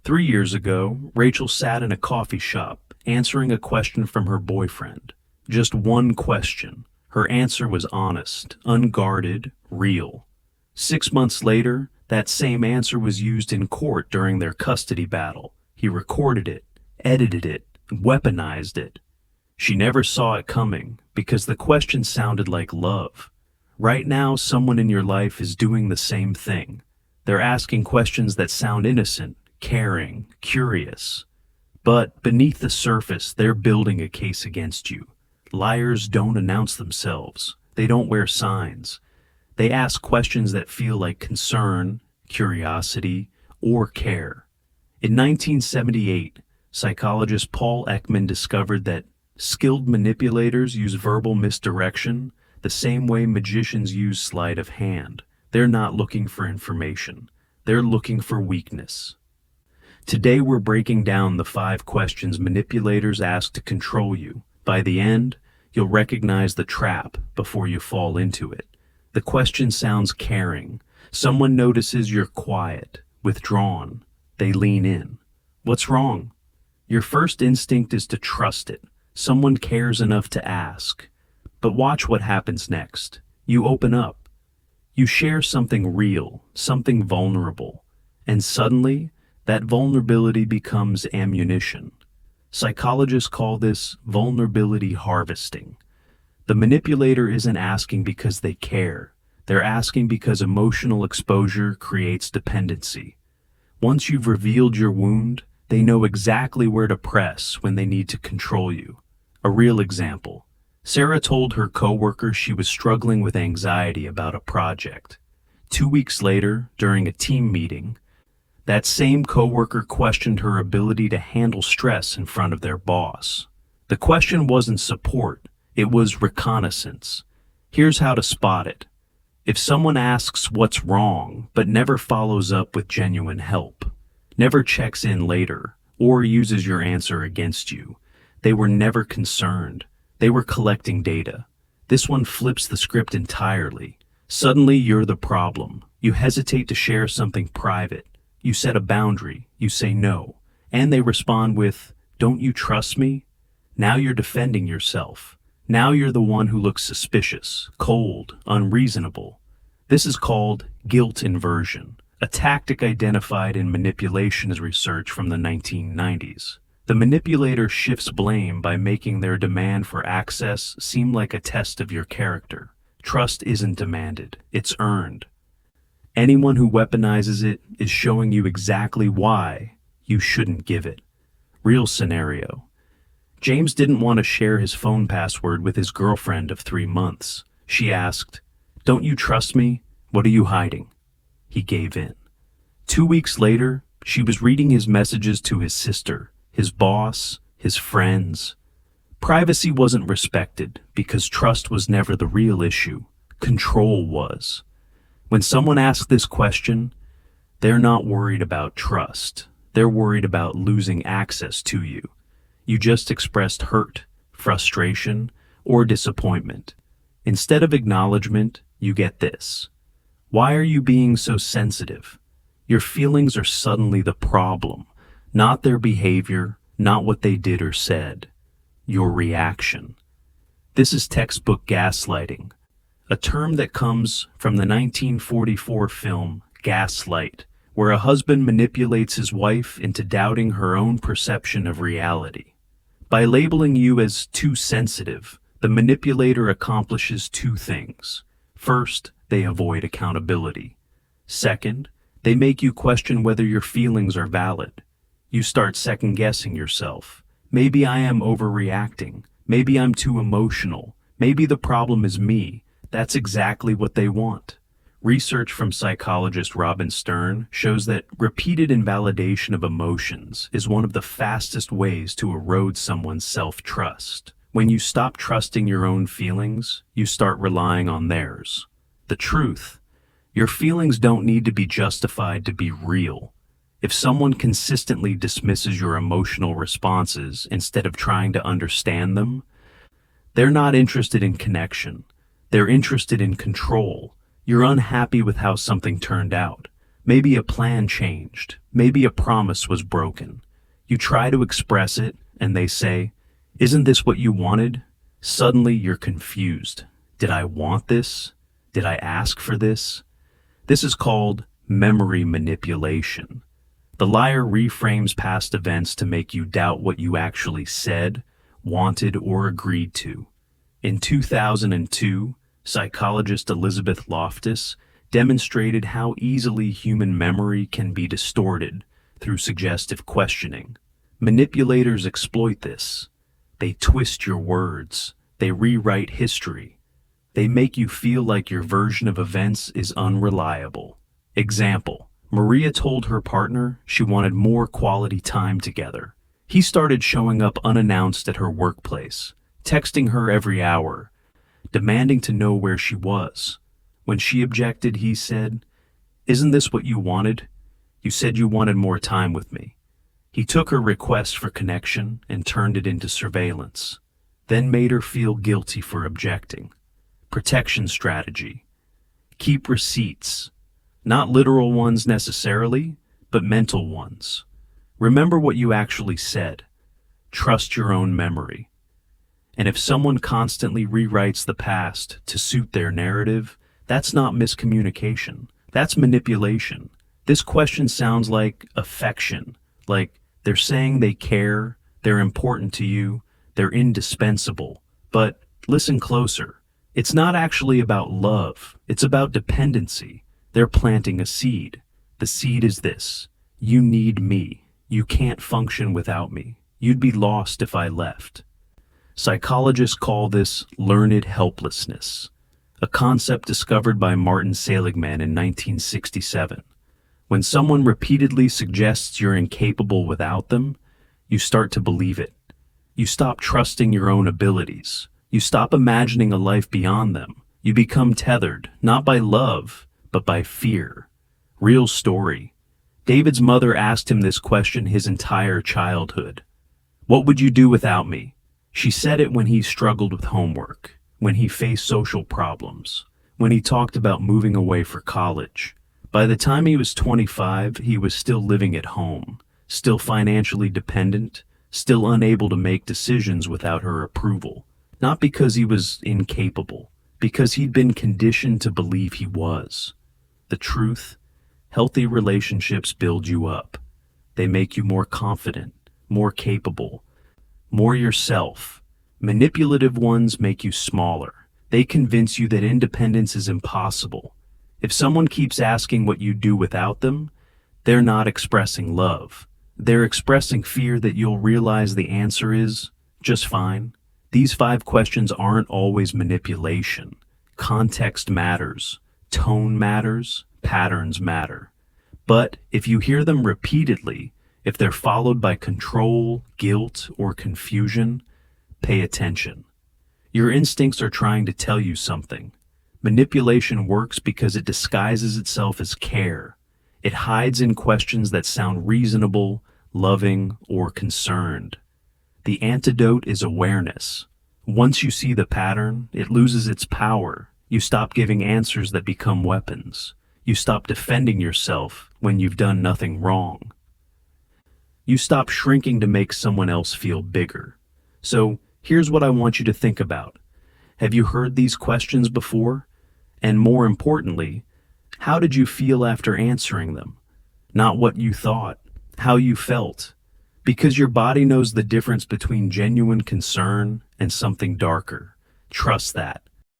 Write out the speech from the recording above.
3 years ago, Rachel sat in a coffee shop answering a question from her boyfriend. Just one question. Her answer was honest, unguarded, real. 6 months later, that same answer was used in court during their custody battle. He recorded it, edited it, weaponized it. She never saw it coming because the question sounded like love. Right now, someone in your life is doing the same thing. They're asking questions that sound innocent, caring, curious. But beneath the surface, they're building a case against you. Liars don't announce themselves. They don't wear signs. They ask questions that feel like concern, curiosity, or care. In 1978, psychologist Paul Ekman discovered that skilled manipulators use verbal misdirection the same way magicians use sleight of hand. They're not looking for information. They're looking for weakness. Today we're breaking down the 5 questions manipulators ask to control you. By the end, you'll recognize the trap before you fall into it. The question sounds caring. Someone notices you're quiet, withdrawn. They lean in. What's wrong? Your first instinct is to trust it. Someone cares enough to ask. But watch what happens next. You open up. You share something real, something vulnerable. And suddenly, that vulnerability becomes ammunition. Psychologists call this vulnerability harvesting. The manipulator isn't asking because they care. They're asking because emotional exposure creates dependency. Once you've revealed your wound, they know exactly where to press when they need to control you. A real example. Sarah told her coworker she was struggling with anxiety about a project. 2 weeks later, during a team meeting, that same coworker questioned her ability to handle stress in front of their boss. The question wasn't support, it was reconnaissance. Here's how to spot it. If someone asks what's wrong, but never follows up with genuine help, never checks in later, or uses your answer against you, they were never concerned. They were collecting data. This one flips the script entirely. Suddenly you're the problem. You hesitate to share something private. You set a boundary. You say no. And they respond with, "Don't you trust me?" Now you're defending yourself. Now you're the one who looks suspicious, cold, unreasonable. This is called guilt inversion, a tactic identified in manipulation research from the 1990s. The manipulator shifts blame by making their demand for access seem like a test of your character. Trust isn't demanded, it's earned. Anyone who weaponizes it is showing you exactly why you shouldn't give it. Real scenario. James didn't want to share his phone password with his girlfriend of 3 months. She asked, "Don't you trust me? What are you hiding?" He gave in. 2 weeks later, she was reading his messages to his sister, his boss, his friends. Privacy wasn't respected because trust was never the real issue. Control was. When someone asks this question, they're not worried about trust. They're worried about losing access to you. You just expressed hurt, frustration, or disappointment. Instead of acknowledgement, you get this. Why are you being so sensitive? Your feelings are suddenly the problem. Not their behavior, not what they did or said. Your reaction. This is textbook gaslighting, a term that comes from the 1944 film Gaslight, where a husband manipulates his wife into doubting her own perception of reality. By labeling you as too sensitive, the manipulator accomplishes 2 things. First, they avoid accountability. Second, they make you question whether your feelings are valid. You start second-guessing yourself. Maybe I am overreacting. Maybe I'm too emotional. Maybe the problem is me. That's exactly what they want. Research from psychologist Robin Stern shows that repeated invalidation of emotions is one of the fastest ways to erode someone's self-trust. When you stop trusting your own feelings, you start relying on theirs. The truth, your feelings don't need to be justified to be real. If someone consistently dismisses your emotional responses instead of trying to understand them, they're not interested in connection. They're interested in control. You're unhappy with how something turned out. Maybe a plan changed. Maybe a promise was broken. You try to express it, and they say, "Isn't this what you wanted?" Suddenly you're confused. Did I want this? Did I ask for this? This is called memory manipulation. The liar reframes past events to make you doubt what you actually said, wanted, or agreed to. In 2002, psychologist Elizabeth Loftus demonstrated how easily human memory can be distorted through suggestive questioning. Manipulators exploit this. They twist your words. They rewrite history. They make you feel like your version of events is unreliable. Example: Maria told her partner she wanted more quality time together. He started showing up unannounced at her workplace, texting her every hour, demanding to know where she was. When she objected, he said, "Isn't this what you wanted? You said you wanted more time with me." He took her request for connection and turned it into surveillance, then made her feel guilty for objecting. Protection strategy: keep receipts. Not literal ones necessarily, but mental ones. Remember what you actually said. Trust your own memory. And if someone constantly rewrites the past to suit their narrative, that's not miscommunication. That's manipulation. This question sounds like affection, like they're saying they care, they're important to you, they're indispensable. But listen closer. It's not actually about love. It's about dependency. They're planting a seed. The seed is this: you need me. You can't function without me. You'd be lost if I left. Psychologists call this learned helplessness, a concept discovered by Martin Seligman in 1967. When someone repeatedly suggests you're incapable without them, you start to believe it. You stop trusting your own abilities. You stop imagining a life beyond them. You become tethered, not by love, but by fear. Real story. David's mother asked him this question his entire childhood. "What would you do without me?" She said it when he struggled with homework, when he faced social problems, when he talked about moving away for college. By the time he was 25, he was still living at home, still financially dependent, still unable to make decisions without her approval. Not because he was incapable, because he'd been conditioned to believe he was. The truth: healthy relationships build you up. They make you more confident, more capable, more yourself. Manipulative ones make you smaller. They convince you that independence is impossible. If someone keeps asking what you do without them, they're not expressing love. They're expressing fear that you'll realize the answer is just fine. These 5 questions aren't always manipulation. Context matters. Tone matters. Patterns matter. But if you hear them repeatedly, if they're followed by control, guilt, or confusion, pay attention. Your instincts are trying to tell you something. Manipulation works because it disguises itself as care. It hides in questions that sound reasonable, loving, or concerned. The antidote is awareness. Once you see the pattern, it loses its power. You stop giving answers that become weapons. You stop defending yourself when you've done nothing wrong. You stop shrinking to make someone else feel bigger. So here's what I want you to think about. Have you heard these questions before? And more importantly, how did you feel after answering them? Not what you thought, how you felt. Because your body knows the difference between genuine concern and something darker. Trust that.